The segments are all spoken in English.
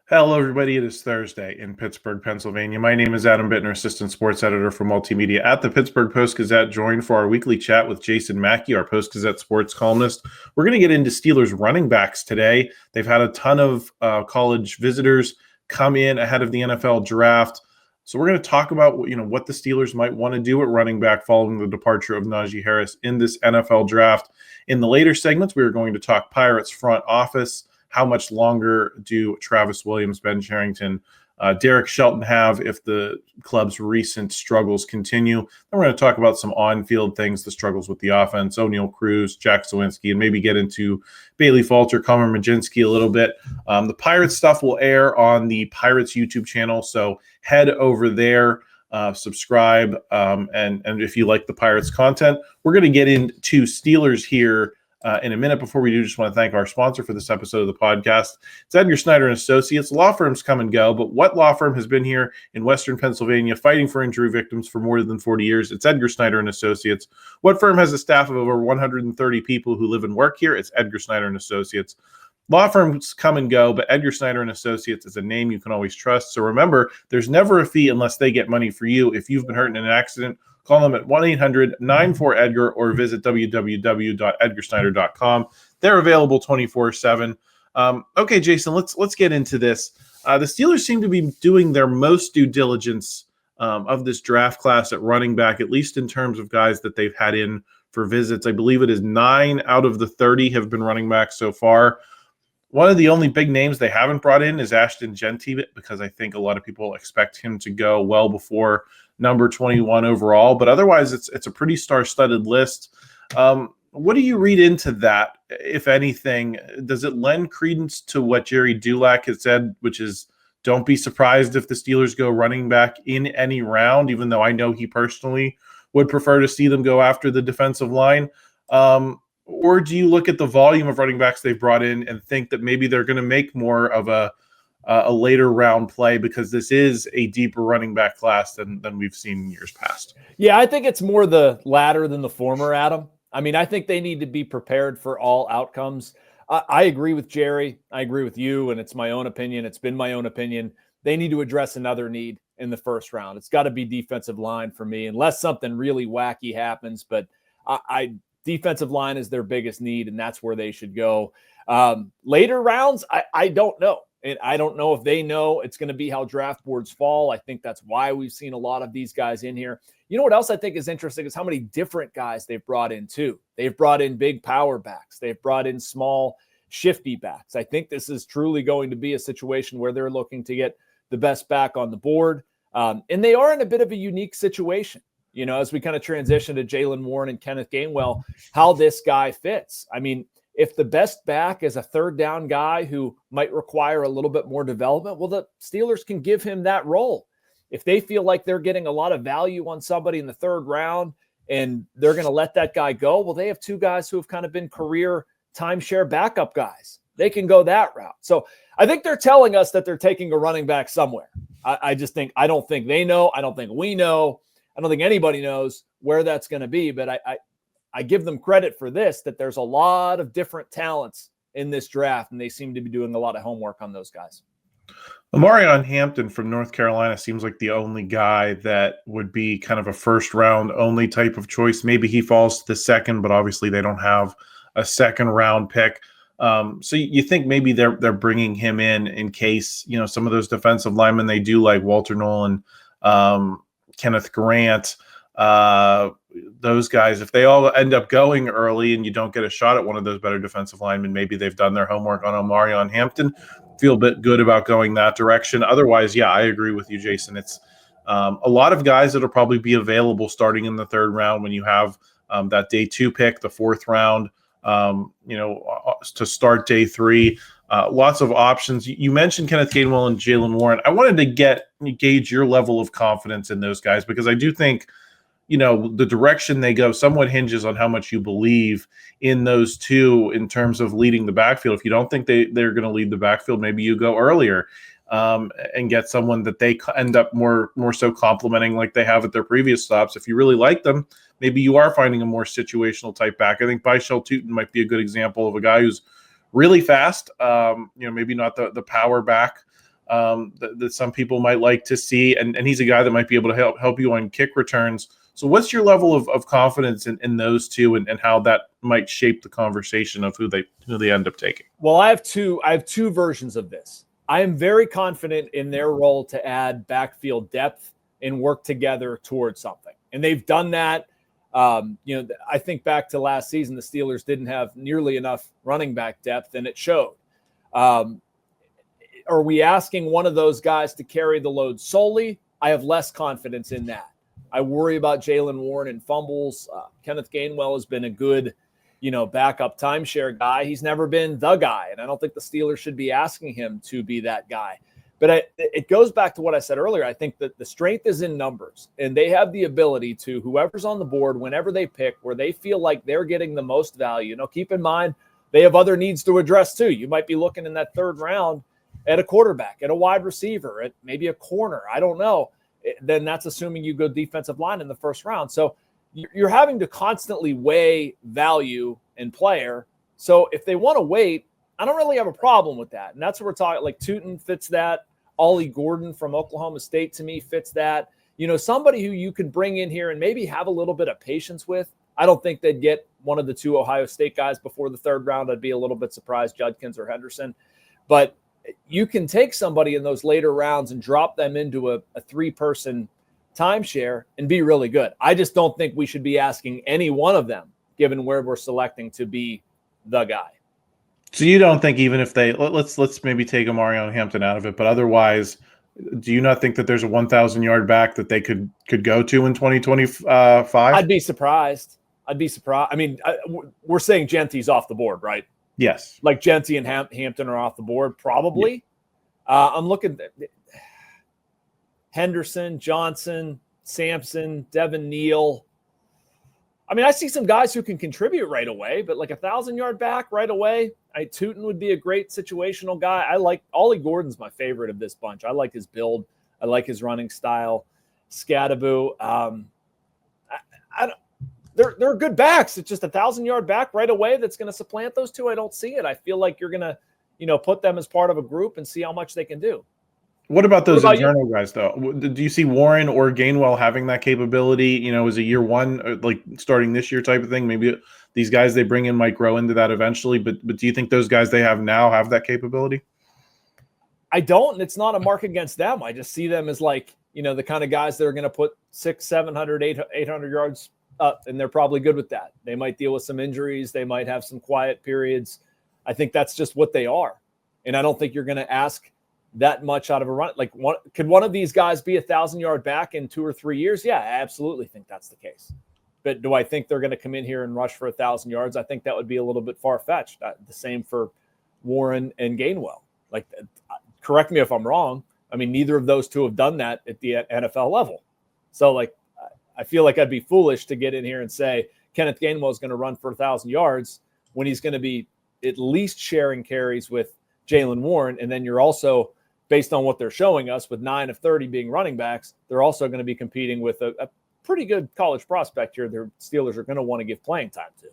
Hello, everybody. It is Thursday in Pittsburgh, Pennsylvania. My name is Adam Bittner, assistant sports editor for multimedia at the Pittsburgh Post-Gazette, joined for our weekly chat with Jason Mackey, our Post-Gazette sports columnist. We're going to get into Steelers running backs today. They've had a ton of college visitors come in ahead of the NFL draft. So we're going to talk about what the Steelers might want to do at running back following the departure of Najee Harris in this NFL draft. In the later segments, we are going to talk Pirates front office. How much longer do Travis Williams, Ben Cherington, Derek Shelton have if the club's recent struggles continue? Then we're going to talk about some on-field things, the struggles with the offense, O'Neal Cruz, Jack Sawinski, and maybe get into Bailey Falter, Connor Majinski a little bit. The Pirates stuff will air on the Pirates YouTube channel, so head over there. Subscribe, and if you like the Pirates content. We're going to get into Steelers here in a minute. Before we do, just want to thank our sponsor for this episode of the podcast. It's Edgar Snyder & Associates. Law firms come and go, but what law firm has been here in Western Pennsylvania fighting for injury victims for more than 40 years? It's Edgar Snyder & Associates. What firm has a staff of over 130 people who live and work here? It's Edgar Snyder & Associates. Law firms come and go, but Edgar Snyder & Associates is a name you can always trust. So remember, there's never a fee unless they get money for you. If you've been hurt in an accident, call them at 1-800-94-EDGAR or visit www.edgarsnyder.com. They're available 24/7. Okay, Jason, let's get into this. The Steelers seem to be doing their most due diligence of this draft class at running back, at least in terms of guys that they've had in for visits. I believe it is 9 out of the 30 have been running backs so far. One of the only big names they haven't brought in is Ashton Jeanty, because I think a lot of people expect him to go well before number 21 overall. But otherwise, it's a pretty star-studded list. What do you read into that, if anything? Does it lend credence to what Jerry Dulac has said, which is don't be surprised if the Steelers go running back in any round, even though I know he personally would prefer to see them go after the defensive line? Or do you look at the volume of running backs they've brought in and think that maybe they're going to make more of a later round play because this is a deeper running back class than we've seen in years past? Yeah, I think it's more the latter than the former, Adam. I mean, I think they need to be prepared for all outcomes. I agree with Jerry. I agree with you, and it's my own opinion. It's been my own opinion. They need to address another need in the first round. It's got to be defensive line for me, unless something really wacky happens. But defensive line is their biggest need, and that's where they should go. Later rounds, I don't know. And I don't know if they know. It's going to be how draft boards fall. I think that's why we've seen a lot of these guys in here. You know what else I think is interesting is how many different guys they've brought in too. They've brought in big power backs. They've brought in small, shifty backs. I think this is truly going to be a situation where they're looking to get the best back on the board. And they are in a bit of a unique situation, you know, as we kind of transition to Jaylen Warren and Kenneth Gainwell, how this guy fits. I mean, if the best back is a third down guy who might require a little bit more development, well, the Steelers can give him that role. If they feel like they're getting a lot of value on somebody in the third round and they're going to let that guy go, well, they have two guys who have kind of been career timeshare backup guys. They can go that route. So I think they're telling us that they're taking a running back somewhere. I don't think they know. I don't think we know. I don't think anybody knows where that's going to be, but I give them credit for this, that there's a lot of different talents in this draft, and they seem to be doing a lot of homework on those guys. Omarion Hampton from North Carolina seems like the only guy that would be kind of a first-round only type of choice. Maybe he falls to the second, but obviously they don't have a second-round pick. So you think maybe they're bringing him in case, you know, some of those defensive linemen they do, like Walter Nolan, Kenneth Grant, those guys, if they all end up going early and you don't get a shot at one of those better defensive linemen, maybe they've done their homework on Omarion Hampton. Feel a bit good about going that direction. Otherwise, yeah, I agree with you, Jason. It's a lot of guys that'll probably be available starting in the third round when you have that day 2 pick, the fourth round, to start day 3. Lots of options. You mentioned Kenneth Gainwell and Jaylen Warren. I wanted to gauge your level of confidence in those guys, because I do think, you know, the direction they go somewhat hinges on how much you believe in those two in terms of leading the backfield. If you don't think they're going to lead the backfield, maybe you go earlier and get someone that they end up more so complimenting like they have at their previous stops. If you really like them, maybe you are finding a more situational type back. I think Bhayshul Tuten might be a good example of a guy who's really fast, maybe not the power back that some people might like to see, and he's a guy that might be able to help you on kick returns. So what's your level of confidence in those two, and how that might shape the conversation of who they end up taking? Well, I have two versions of this. I am very confident in their role to add backfield depth and work together towards something. And they've done that. I think back to last season, the Steelers didn't have nearly enough running back depth, and it showed. Are we asking one of those guys to carry the load solely? I have less confidence in that. I worry about Jaylen Warren and fumbles. Kenneth Gainwell has been a good, backup timeshare guy. He's never been the guy, and I don't think the Steelers should be asking him to be that guy. But it goes back to what I said earlier. I think that the strength is in numbers, and they have the ability to, whoever's on the board, whenever they pick, where they feel like they're getting the most value. Keep in mind, they have other needs to address too. You might be looking in that third round at a quarterback, at a wide receiver, at maybe a corner. I don't know. Then that's assuming you go defensive line in the first round. So you're having to constantly weigh value and player. So if they want to wait, I don't really have a problem with that. And that's what we're talking. Like Tuten fits that. Ollie Gordon from Oklahoma State to me fits that. Somebody who you can bring in here and maybe have a little bit of patience with. I don't think they'd get one of the two Ohio State guys before the third round. I'd be a little bit surprised, Judkins or Henderson. But you can take somebody in those later rounds and drop them into a three-person timeshare and be really good. I just don't think we should be asking any one of them, given where we're selecting, to be the guy. So you don't think, even if they let's maybe take Omarion Hampton out of it, but otherwise, do you not think that there's a 1,000-yard back that they could go to in 2025? I'd be surprised. I mean, we're saying Genty's off the board, right? Yes. Like Genty and Hampton are off the board, probably. Yeah. I'm looking at Henderson, Johnson, Sampson, Devin Neal. I mean, I see some guys who can contribute right away, but like a 1,000-yard back right away, Tuten would be a great situational guy. I like Ollie Gordon's my favorite of this bunch. I like his build. I like his running style. Scadaboo. They're good backs. It's just a 1,000-yard back right away that's going to supplant those two. I don't see it. I feel like you're going to, put them as part of a group and see how much they can do. What about those internal guys, though? Do you see Warren or Gainwell having that capability? Is a year one, like starting this year type of thing? Maybe these guys they bring in might grow into that eventually. But do you think those guys they have now have that capability? I don't, and it's not a mark against them. I just see them as like, the kind of guys that are going to put 600, 700, 800 yards up, and they're probably good with that. They might deal with some injuries. They might have some quiet periods. I think that's just what they are. And I don't think you're going to ask that much out of a run. Like, could one of these guys be a 1,000-yard back in 2 or 3 years? Yeah, I absolutely think that's the case. But do I think they're going to come in here and rush for 1,000 yards? I think that would be a little bit far-fetched. The same for Warren and Gainwell. Like, correct me if I'm wrong. I mean, neither of those two have done that at the NFL level. So, like, I feel like I'd be foolish to get in here and say Kenneth Gainwell is going to run for 1,000 yards when he's going to be at least sharing carries with Jaylen Warren. And then you're also, based on what they're showing us, with 9 of 30 being running backs, they're also going to be competing with a pretty good college prospect here. Their Steelers are going to want to give playing time to.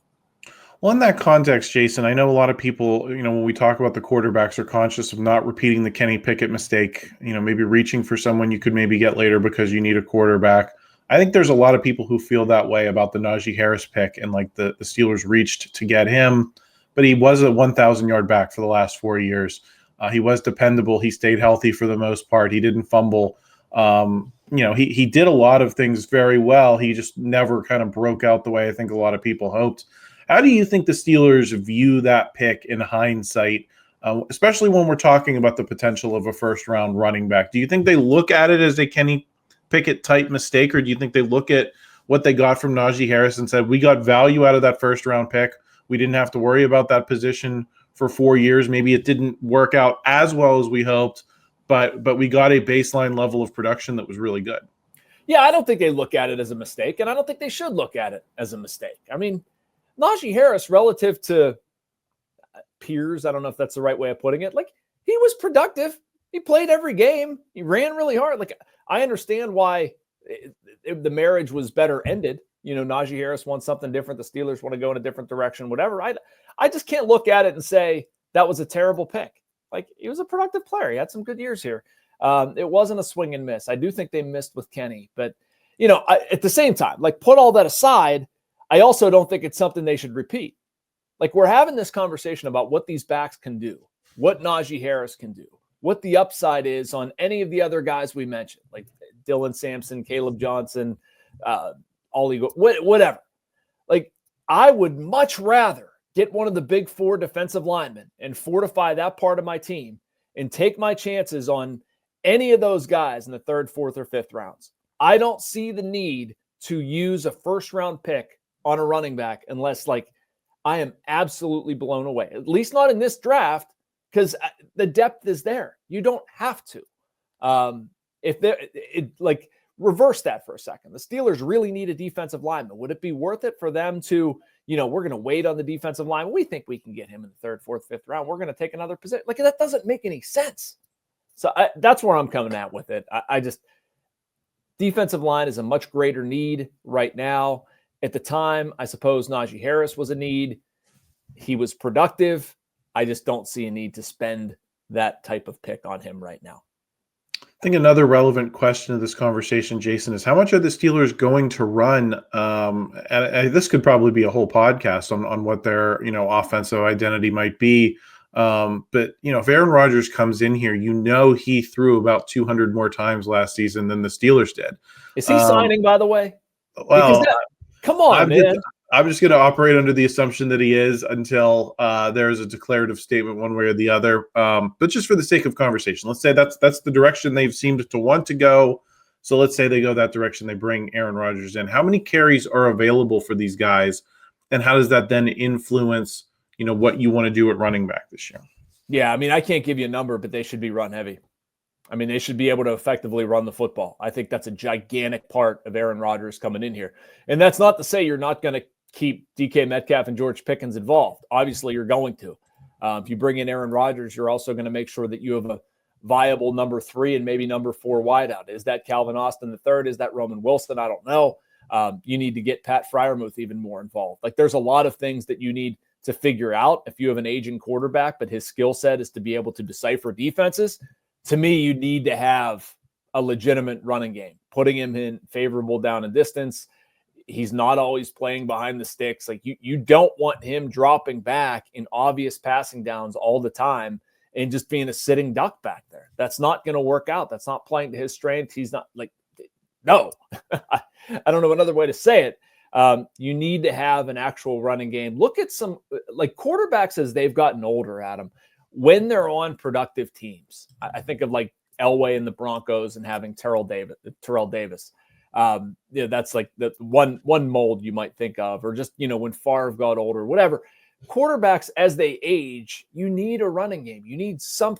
Well, in that context, Jason, I know a lot of people, when we talk about the quarterbacks, are conscious of not repeating the Kenny Pickett mistake, maybe reaching for someone you could maybe get later because you need a quarterback. I think there's a lot of people who feel that way about the Najee Harris pick, and like the Steelers reached to get him, but he was a 1,000-yard back for the last 4 years. He was dependable. He stayed healthy for the most part. He didn't fumble. He did a lot of things very well. He just never kind of broke out the way I think a lot of people hoped. How do you think the Steelers view that pick in hindsight, especially when we're talking about the potential of a first-round running back? Do you think they look at it as a Kenny Pickett type mistake, or do you think they look at what they got from Najee Harris and said, we got value out of that first-round pick. We didn't have to worry about that position for 4 years. Maybe it didn't work out as well as we hoped, but we got a baseline level of production that was really good. Yeah, I don't think they look at it as a mistake, and I don't think they should look at it as a mistake. I mean, Najee Harris, relative to peers, I don't know if that's the right way of putting it, like, he was productive. He played every game. He ran really hard. Like, I understand why the marriage was better ended. Najee Harris wants something different. The Steelers want to go in a different direction, whatever. I just can't look at it and say that was a terrible pick. Like, he was a productive player. He had some good years here. It wasn't a swing and miss. I do think they missed with Kenny, but at the same time, like, put all that aside, I also don't think it's something they should repeat. Like, we're having this conversation about what these backs can do, what Najee Harris can do, what the upside is on any of the other guys we mentioned, like Dylan Sampson, Kaleb Johnson, Ollie, whatever. Like, I would much rather get one of the big 4 defensive linemen and fortify that part of my team and take my chances on any of those guys in the 3rd, 4th, or 5th rounds. I don't see the need to use a first-round pick on a running back unless, like, I am absolutely blown away. At least not in this draft, because the depth is there. You don't have to. Reverse that for a second. The Steelers really need a defensive lineman. Would it be worth it for them to, we're going to wait on the defensive line. We think we can get him in the 3rd, 4th, 5th round. We're going to take another position. Like, that doesn't make any sense. So that's where I'm coming at with it. Defensive line is a much greater need right now. At the time, I suppose Najee Harris was a need. He was productive. I just don't see a need to spend that type of pick on him right now. I think another relevant question of this conversation, Jason, is how much are the Steelers going to run? And this could probably be a whole podcast on what their offensive identity might be. But if Aaron Rodgers comes in here, he threw about 200 more times last season than the Steelers did. Is he signing, by the way? Well, come on, man. I'm just going to operate under the assumption that he is until there's a declarative statement one way or the other. But just for the sake of conversation, let's say that's the direction they've seemed to want to go. So let's say they go that direction. They bring Aaron Rodgers in. How many carries are available for these guys? And how does that then influence, what you want to do at running back this year? Yeah, I mean, I can't give you a number, but they should be run heavy. I mean, they should be able to effectively run the football. I think that's a gigantic part of Aaron Rodgers coming in here. And that's not to say you're not going to keep DK Metcalf and George Pickens involved. Obviously, you're going to. If you bring in Aaron Rodgers, you're also going to make sure that you have a viable number 3 and maybe number 4 wideout. Is that Calvin Austin III? Is that Roman Wilson? I don't know. You need to get Pat Freiermuth even more involved. Like, there's a lot of things that you need to figure out if you have an aging quarterback, but his skill set is to be able to decipher defenses. To me, you need to have a legitimate running game, putting him in favorable down and distance. He's not always playing behind the sticks. Like, you don't want him dropping back in obvious passing downs all the time and just being a sitting duck back there. That's not going to work out. That's not playing to his strength. He's not no. I don't know another way to say it. You need to have an actual running game. Look at some quarterbacks as they've gotten older, Adam, when they're on productive teams. I think of like Elway and the Broncos and having Terrell Davis. That's like the one mold you might think of, or just, when Favre got older, whatever. Quarterbacks, as they age, you need a running game. You need some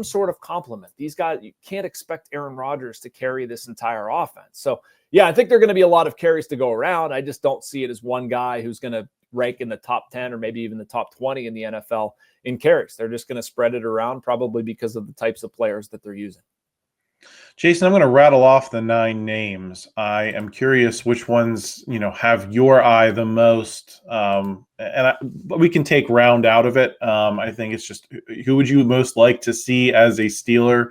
sort of complement. These guys, you can't expect Aaron Rodgers to carry this entire offense. So, yeah, I think there are going to be a lot of carries to go around. I just don't see it as one guy who's going to rank in the top 10 or maybe even the top 20 in the NFL in carries. They're just going to spread it around, probably because of the types of players that they're using. Jason, I'm going to rattle off the 9 names. I am curious which ones, have your eye the most. But we can take round out of it. I think it's just, who would you most like to see as a Steeler?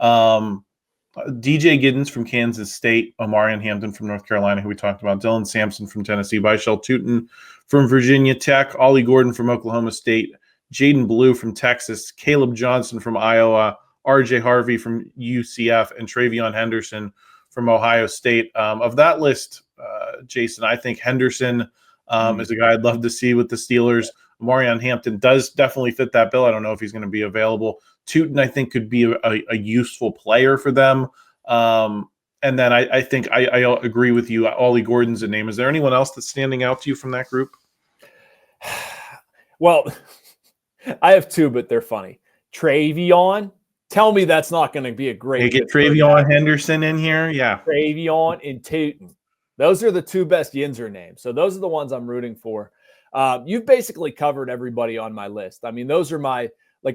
DJ Giddens from Kansas State, Omarion Hampton from North Carolina, who we talked about, Dylan Sampson from Tennessee, Bhayshul Tuten from Virginia Tech, Ollie Gordon from Oklahoma State, Jaydon Blue from Texas, Kaleb Johnson from Iowa, RJ Harvey from UCF, and TreVeyon Henderson from Ohio State. Of that list, Jason, I think Henderson is a guy I'd love to see with the Steelers. Omarion Hampton does definitely fit that bill. I don't know if he's going to be available. Tuten, I think, could be a useful player for them. And then I think I agree with you. Ollie Gordon's a name. Is there anyone else that's standing out to you from that group? Well, I have 2, but they're funny. TreVeyon. Tell me that's not going to be a great. They get TreVeyon Henderson in here, yeah. TreVeyon and Tuten. Those are the 2 best Yinzer names. So those are the ones I'm rooting for. You've basically covered everybody on my list. I mean, those are my,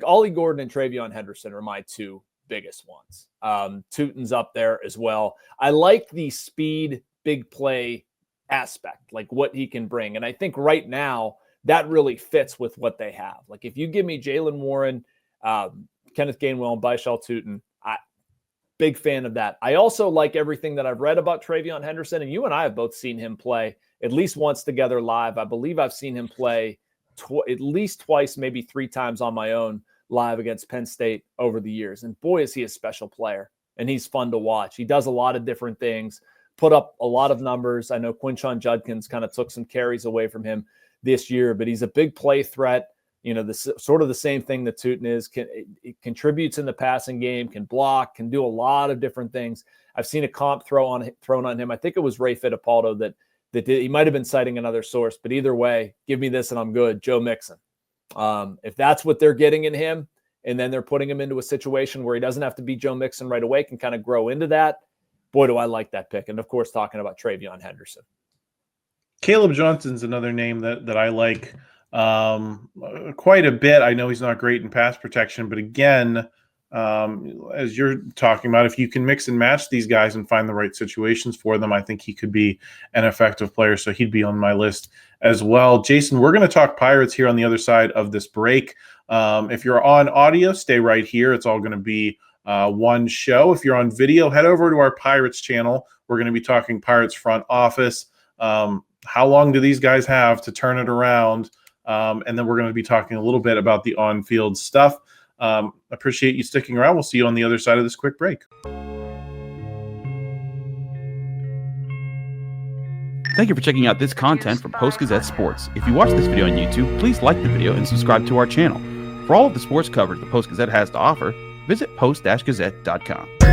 Ollie Gordon and TreVeyon Henderson are my 2 biggest ones. Tuten's up there as well. I like the speed, big play aspect, like what he can bring. And I think right now that really fits with what they have. Like, if you give me Jaylen Warren, Kenneth Gainwell and Bhayshul Tuten. Big fan of that. I also like everything that I've read about TreVeyon Henderson, and you and I have both seen him play at least once together live. I believe I've seen him play at least twice, maybe 3 times on my own live against Penn State over the years. And boy, is he a special player, and he's fun to watch. He does a lot of different things, put up a lot of numbers. I know Quinshon Judkins kind of took some carries away from him this year, but he's a big play threat. You know, this sort of the same thing that Tuten is. It contributes in the passing game, can block, can do a lot of different things. I've seen a comp thrown on him. I think it was Ray Fittipaldo that did. He might have been citing another source, but either way, give me this and I'm good. Joe Mixon. If that's what they're getting in him, and then they're putting him into a situation where he doesn't have to be Joe Mixon right away, can kind of grow into that. Boy, do I like that pick. And of course, talking about TreVeyon Henderson. Kaleb Johnson's another name that I like quite a bit. I know he's not great in pass protection, but again, as you're talking about, if you can mix and match these guys and find the right situations for them, I think he could be an effective player. So he'd be on my list as well. Jason, we're going to talk Pirates here on the other side of this break. If you're on audio, stay right here. It's all going to be one show. If you're on video, head over to our Pirates channel. We're going to be talking Pirates front office. How long do these guys have to turn it around? And then we're going to be talking a little bit about the on-field stuff. Appreciate you sticking around. We'll see you on the other side of this quick break. Thank you for checking out this content from Post-Gazette Sports. If you watch this video on YouTube, please like the video and subscribe to our channel. For all of the sports coverage the Post-Gazette has to offer, visit post-gazette.com.